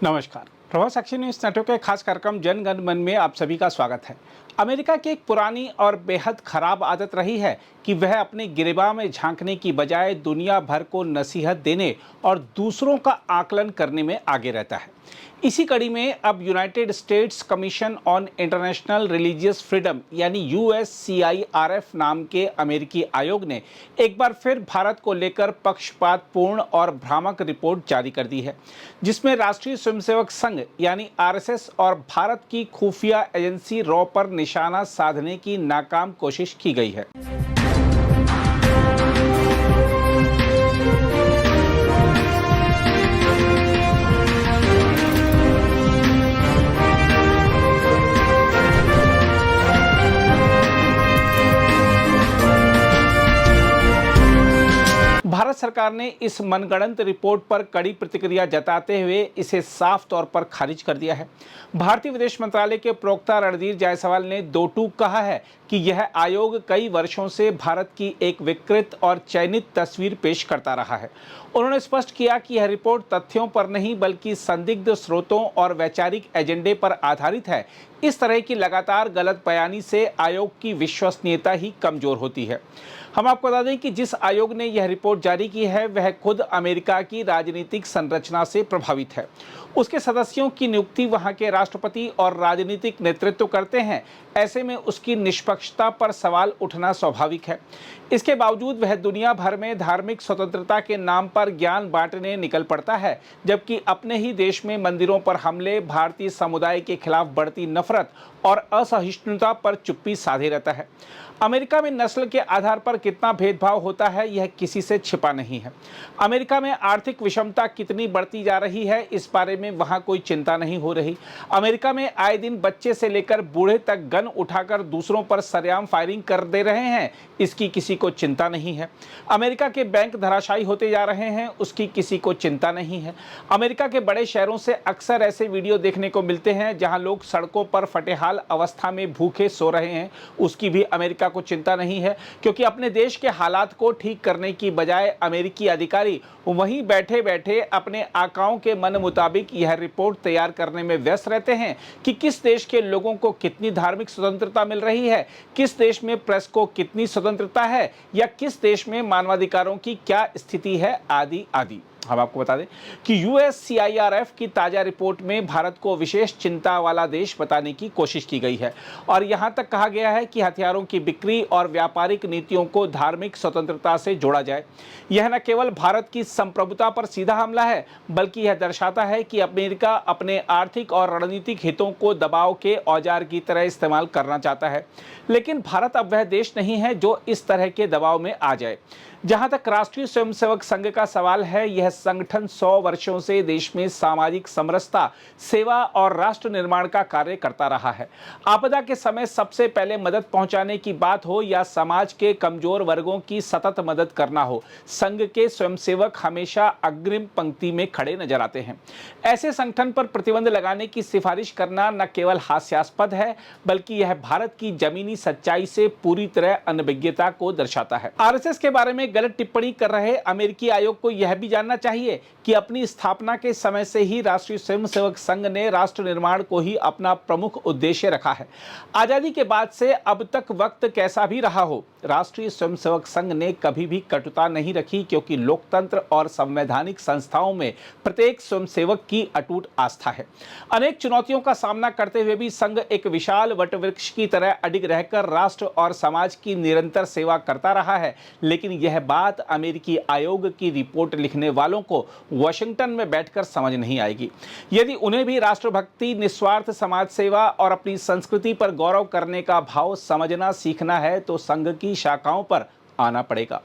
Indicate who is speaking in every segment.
Speaker 1: नमस्कार। प्रभाव साक्षी news network के खास कार्यक्रम जन गण मन में आप सभी का स्वागत है। अमेरिका की एक पुरानी और बेहद खराब आदत रही है कि वह अपने गिरेबान में झांकने की बजाय दुनिया भर को नसीहत देने और दूसरों का आकलन करने में आगे रहता है। इसी कड़ी में अब United states commission on international religious freedom यानी USCIRF नाम के अमेरिकी आयोग ने एक बार फिर भारत को लेकर पक्षपातपूर्ण और भ्रामक रिपोर्ट जारी कर दी है, जिसमें राष्ट्रीय स्वयंसेवक संघ यानी RSS और भारत की खुफिया एजेंसी रॉ पर निशाना साधने की नाकाम कोशिश की गई है। भारत सरकार ने इस मनगढ़ंत रिपोर्ट पर कड़ी प्रतिक्रिया जताते हुए इसे साफ तौर पर खारिज कर दिया है। भारतीय विदेश मंत्रालय के प्रवक्ता रणधीर जायसवाल ने दो टूक कहा है कि यह आयोग कई वर्षों से भारत की एक विकृत और चयनित तस्वीर पेश करता रहा है। उन्होंने स्पष्ट किया कि यह रिपोर्ट तथ्यों पर नहीं बल्कि संदिग्ध स्रोतों और वैचारिक एजेंडे पर आधारित है। इस तरह की लगातार गलत बयानी से आयोग की विश्वसनीयता ही कमजोर होती है। हम आपको बता दें कि जिस आयोग ने यह रिपोर्ट जारी की है वह खुद अमेरिका की राजनीतिक संरचना से प्रभावित है। उसके सदस्यों की नियुक्ति वहां के राष्ट्रपति और राजनीतिक नेतृत्व करते हैं। ऐसे में उसकी निष्पक्षता पर सवाल उठना स्वाभाविक है। इसके बावजूद वह दुनिया भर में धार्मिक स्वतंत्रता के नाम पर ज्ञान बांटने निकल पड़ता है, जबकि अपने ही देश में मंदिरों पर हमले, भारतीय समुदाय के खिलाफ बढ़ती नफरत और असहिष्णुता पर चुप्पी साधे रहता है। अमेरिका में नस्ल के आधार पर कितना भेदभाव होता है यह किसी से छिपा नहीं है। अमेरिका में आर्थिक विषमता कितनी बढ़ती जा रही है इस बारे में वहां कोई चिंता नहीं हो रही। अमेरिका में आए दिन बच्चे से लेकर बूढ़े तक गन उठाकर दूसरों पर सरेआम फायरिंग कर दे रहे हैं, इसकी किसी को चिंता नहीं है। अमेरिका के बैंक धराशायी होते जा रहे हैं, उसकी किसी को चिंता नहीं है। अमेरिका के बड़े शहरों से अक्सर ऐसे वीडियो देखने को मिलते हैं जहां लोग सड़कों पर फटेहाल अवस्था में भूखे सो रहे हैं, उसकी भी अमेरिका को चिंता नहीं है, क्योंकि अपने देश के हालात को ठीक करने की बजाय अमेरिकी अधिकारी वहीं बैठे बैठे अपने आकाओं के मन मुताबिक यह रिपोर्ट तैयार करने में व्यस्त रहते हैं कि किस देश के लोगों को कितनी धार्मिक स्वतंत्रता मिल रही है, किस देश में प्रेस को कितनी स्वतंत्रता है या किस देश में मानवाधिकारों की क्या स्थिति है, आदि आदि। हम आपको बता दें कि USCIRF की ताजा रिपोर्ट में भारत को विशेष चिंता वाला देश बताने की कोशिश की गई है और यहां तक कहा गया है कि हथियारों की बिक्री और व्यापारिक नीतियों को धार्मिक स्वतंत्रता से जोड़ा जाए। यह न केवल भारत की संप्रभुता पर सीधा हमला है, बल्कि यह दर्शाता है कि अमेरिका अपने आर्थिक और रणनीतिक हितों को दबाव के औजार की तरह इस्तेमाल करना चाहता है। लेकिन भारत अब वह देश नहीं है जो इस तरह के दबाव में आ जाए। जहां तक राष्ट्रीय स्वयंसेवक संघ का सवाल है, यह संगठन 100 वर्षों से देश में सामाजिक समरसता, सेवा और राष्ट्र निर्माण का कार्य करता रहा है। आपदा के समय सबसे पहले मदद पहुंचाने की बात हो या समाज के कमजोर वर्गों की सतत मदद करना हो, संघ के स्वयंसेवक हमेशा अग्रिम पंक्ति में खड़े नजर आते हैं। ऐसे संगठन पर प्रतिबंध लगाने की सिफारिश करना न केवल हास्यास्पद है, बल्कि यह भारत की जमीनी सच्चाई से पूरी तरह अनभिज्ञता को दर्शाता है। RSS के बारे में गलत टिप्पणी कर रहे अमेरिकी आयोग को यह भी जानना चाहिए कि अपनी स्थापना के समय से ही राष्ट्रीय स्वयंसेवक संघ ने राष्ट्र निर्माण को ही अपना प्रमुख उद्देश्य रखा है। आजादी के बाद से अब तक वक्त कैसा भी रहा हो, राष्ट्रीय स्वयंसेवक संघ ने कभी भी कटुता नहीं रखी, क्योंकि लोकतंत्र और संवैधानिक संस्थाओं में प्रत्येक स्वयंसेवक की अटूट आस्था है। अनेक चुनौतियों का सामना करते हुए भी संघ एक विशाल वटवृक्ष की तरह अडिग रहकर राष्ट्र और समाज की निरंतर सेवा करता रहा है। लेकिन यह बात अमेरिकी आयोग की रिपोर्ट लिखने वालों को वाशिंगटन में बैठकर समझ नहीं आएगी। यदि उन्हें भी राष्ट्रभक्ति, निस्वार्थ समाज सेवा और अपनी संस्कृति पर गौरव करने का भाव समझना सीखना है तो संघ की शाखाओं पर आना पड़ेगा।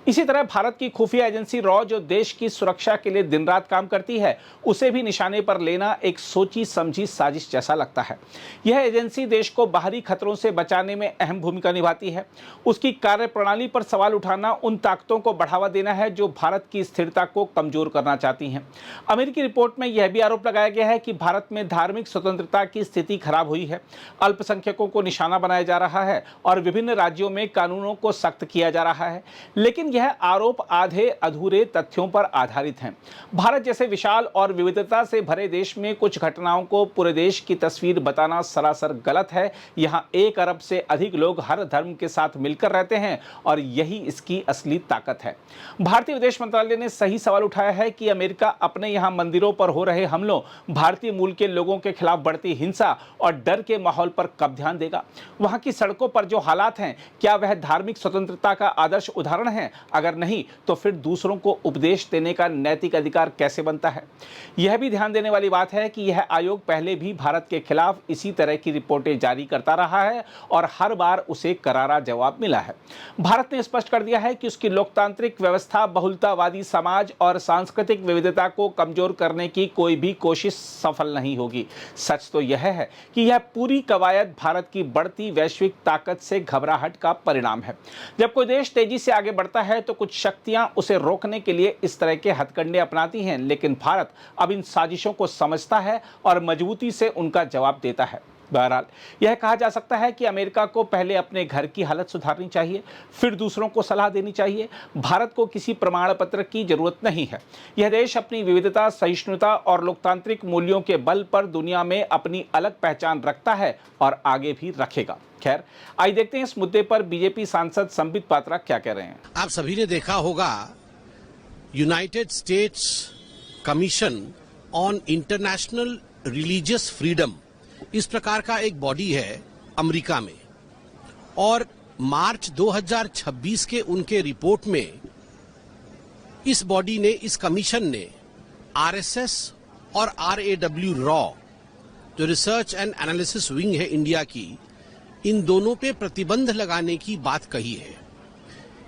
Speaker 1: इसी तरह भारत की खुफिया एजेंसी रॉ, जो देश की सुरक्षा के लिए दिन रात काम करती है, उसे भी निशाने पर लेना एक सोची समझी साजिश जैसा लगता है। यह एजेंसी देश को बाहरी खतरों से बचाने में अहम भूमिका निभाती है। उसकी कार्यप्रणाली पर सवाल उठाना उन ताकतों को बढ़ावा देना है जो भारत की स्थिरता को कमजोर करना चाहती हैं। अमेरिकी रिपोर्ट में यह भी आरोप लगाया गया है कि भारत में धार्मिक स्वतंत्रता की स्थिति खराब हुई है, अल्पसंख्यकों को निशाना बनाया जा रहा है और विभिन्न राज्यों में कानूनों को सख्त किया जा रहा है, लेकिन यह आरोप आधे अधूरे तथ्यों पर आधारित हैं। भारत जैसे विशाल और विविधता से भरे देश में कुछ घटनाओं को पूरे देश की तस्वीर बताना सरासर गलत है। यहाँ 1 अरब से अधिक लोग हर धर्म के साथ मिलकर रहते हैं और यही इसकी असली ताकत है। भारतीय विदेश मंत्रालय ने सही सवाल उठाया है कि अमेरिका अपने यहाँ मंदिरों पर हो रहे हमलों, भारतीय मूल के लोगों के खिलाफ बढ़ती हिंसा और डर के माहौल पर कब ध्यान देगा। वहां की सड़कों पर जो हालात हैं, क्या वह धार्मिक स्वतंत्रता का आदर्श उदाहरण है? अगर नहीं, तो फिर दूसरों को उपदेश देने का नैतिक अधिकार कैसे बनता है? यह भी ध्यान देने वाली बात है कि यह आयोग पहले भी भारत के खिलाफ इसी तरह की रिपोर्टें जारी करता रहा है और हर बार उसे करारा जवाब मिला है। भारत ने स्पष्ट कर दिया है कि उसकी लोकतांत्रिक व्यवस्था, बहुलतावादी समाज और सांस्कृतिक विविधता को कमजोर करने की कोई भी कोशिश सफल नहीं होगी। सच तो यह है कि यह पूरी कवायद भारत की बढ़ती वैश्विक ताकत से घबराहट का परिणाम है। जब कोई देश तेजी से आगे बढ़ता है तो कुछ शक्तियां उसे रोकने के लिए इस तरह के हथकंडे अपनाती हैं, लेकिन भारत अब इन साजिशों को समझता है और मजबूती से उनका जवाब देता है। बहरहाल, यह कहा जा सकता है कि अमेरिका को पहले अपने घर की हालत सुधारनी चाहिए, फिर दूसरों को सलाह देनी चाहिए। भारत को किसी प्रमाण पत्र की जरूरत नहीं है। यह देश अपनी विविधता, सहिष्णुता और लोकतांत्रिक मूल्यों के बल पर दुनिया में अपनी अलग पहचान रखता है और आगे भी रखेगा। खैर, आइए देखते हैं इस मुद्दे पर बीजेपी सांसद संबित पात्रा क्या कह रहे हैं।
Speaker 2: आप सभी ने देखा होगा, United states commission on international religious freedom, इस प्रकार का एक बॉडी है अमेरिका में, और मार्च 2026 के उनके रिपोर्ट में इस बॉडी ने, इस कमीशन ने आरएसएस और आरएडब्ल्यू रॉ, जो रिसर्च एंड एनालिसिस विंग है इंडिया की, इन दोनों पे प्रतिबंध लगाने की बात कही है।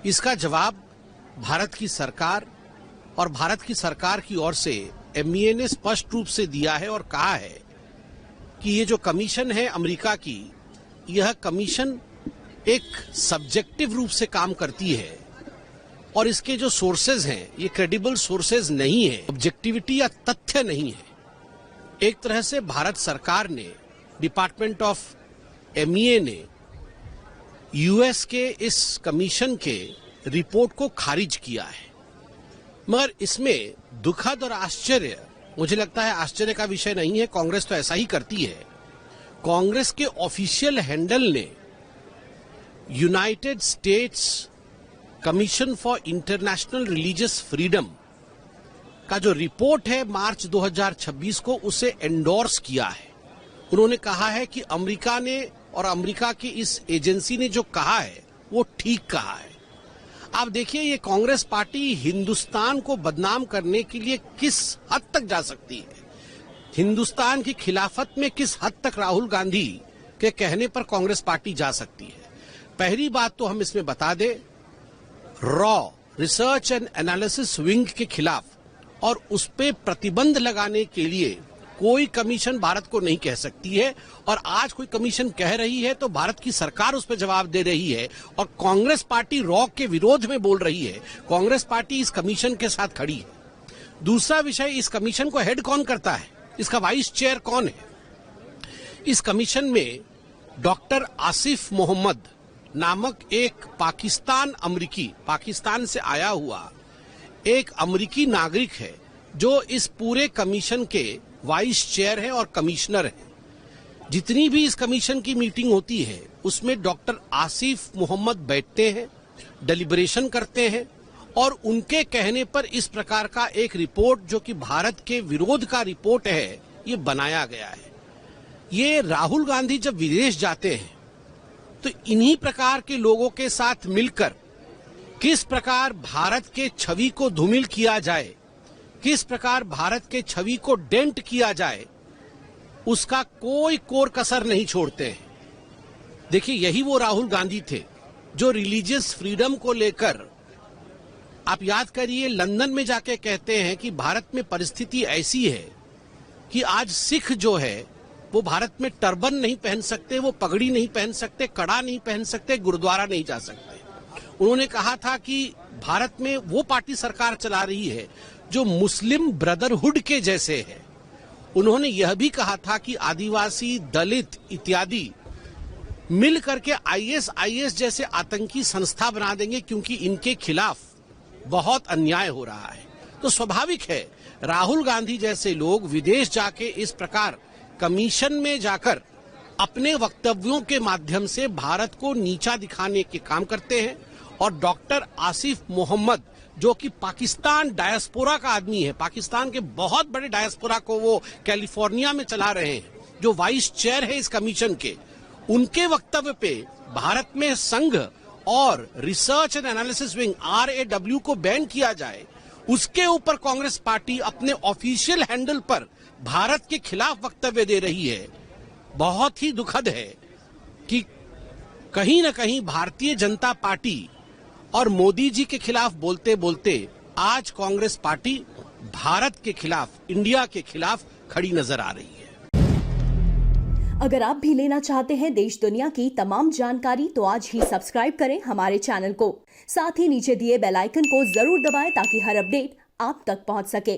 Speaker 2: इसका जवाब भारत की सरकार और भारत की सरकार की ओर से एमईए ने स्पष्ट रूप से दिया है और कहा है कि ये जो कमीशन है अमेरिका की, यह कमीशन एक सब्जेक्टिव रूप से काम करती है और इसके जो सोर्सेज हैं ये क्रेडिबल सोर्सेज नहीं है, ऑब्जेक्टिविटी या तथ्य नहीं है। एक तरह से भारत सरकार ने, डिपार्टमेंट ऑफ एमईए ने यूएस के इस कमीशन के रिपोर्ट को खारिज किया है। मगर इसमें दुखद और आश्चर्य, मुझे लगता है आश्चर्य का विषय नहीं है, कांग्रेस तो ऐसा ही करती है। कांग्रेस के ऑफिशियल हैंडल ने United states commission for international religious freedom का जो रिपोर्ट है मार्च 2026 को, उसे एंडोर्स किया है। उन्होंने कहा है कि अमेरिका ने और अमेरिका की इस एजेंसी ने जो कहा है वो ठीक कहा है। आप देखिए, ये कांग्रेस पार्टी हिंदुस्तान को बदनाम करने के लिए किस हद तक जा सकती है, हिंदुस्तान की खिलाफत में किस हद तक राहुल गांधी के कहने पर कांग्रेस पार्टी जा सकती है। पहली बात तो हम इसमें बता दें, raw, research and analysis wing के खिलाफ और उस पे प्रतिबंध लगाने के लिए कोई कमीशन भारत को नहीं कह सकती है, और आज कोई कमीशन कह रही है तो भारत की सरकार उस पर जवाब दे रही है और कांग्रेस पार्टी रॉ के विरोध में बोल रही है। कांग्रेस पार्टी इस कमीशन के साथ खड़ी है। दूसरा विषय, इस कमीशन को हेड कौन करता है, इसका वाइस चेयर कौन है? इस कमीशन में डॉक्टर आसिफ मोहम्मद नामक एक पाकिस्तान से आया हुआ एक अमेरिकी नागरिक है, जो इस पूरे कमीशन के वाइस चेयर है और कमिश्नर है। जितनी भी इस कमीशन की मीटिंग होती है उसमें डॉक्टर आसिफ मोहम्मद बैठते हैं, डेलिब्रेशन करते हैं, और उनके कहने पर इस प्रकार का एक रिपोर्ट, जो कि भारत के विरोध का रिपोर्ट है, ये बनाया गया है। ये राहुल गांधी जब विदेश जाते हैं तो इन्हीं प्रकार के लोगों के साथ मिलकर किस प्रकार भारत के छवि को धूमिल किया जाए, किस प्रकार भारत के छवि को डेंट किया जाए, उसका कोई कोर कसर नहीं छोड़ते हैं। देखिए, यही वो राहुल गांधी थे जो रिलीजियस फ्रीडम को लेकर, आप याद करिए, लंदन में जाके कहते हैं कि भारत में परिस्थिति ऐसी है कि आज सिख जो है वो भारत में टर्बन नहीं पहन सकते, वो पगड़ी नहीं पहन सकते, कड़ा नहीं पहन सकते, गुरुद्वारा नहीं जा सकते। उन्होंने कहा था कि भारत में वो पार्टी सरकार चला रही है जो मुस्लिम ब्रदरहुड के जैसे है। उन्होंने यह भी कहा था कि आदिवासी, दलित इत्यादि मिल करके आईएस जैसे आतंकी संस्था बना देंगे, क्योंकि इनके खिलाफ बहुत अन्याय हो रहा है। तो स्वाभाविक है राहुल गांधी जैसे लोग विदेश जाके इस प्रकार कमीशन में जाकर अपने वक्तव्यों के माध्यम से भारत को नीचा दिखाने के काम करते हैं। और डॉक्टर आसिफ मोहम्मद, जो कि पाकिस्तान डायस्पोरा का आदमी है, पाकिस्तान के बहुत बड़े डायस्पोरा को वो कैलिफोर्निया में चला रहे हैं, जो वाइस चेयर है इस कमीशन के, उनके वक्तव्य पे भारत में संघ और research and analysis wing RAW को बैन किया जाए, उसके ऊपर कांग्रेस पार्टी अपने ऑफिशियल हैंडल पर भारत के खिलाफ वक्तव्य दे रही है। बहुत ही दुखद है कि कहीं न कहीं भारतीय जनता पार्टी और मोदी जी के खिलाफ बोलते बोलते आज कांग्रेस पार्टी भारत के खिलाफ, इंडिया के खिलाफ खड़ी नजर आ रही है।
Speaker 3: अगर आप भी लेना चाहते हैं देश दुनिया की तमाम जानकारी तो आज ही सब्सक्राइब करें हमारे चैनल को। साथ ही नीचे दिए बेल आइकन को जरूर दबाएं ताकि हर अपडेट आप तक पहुंच सके।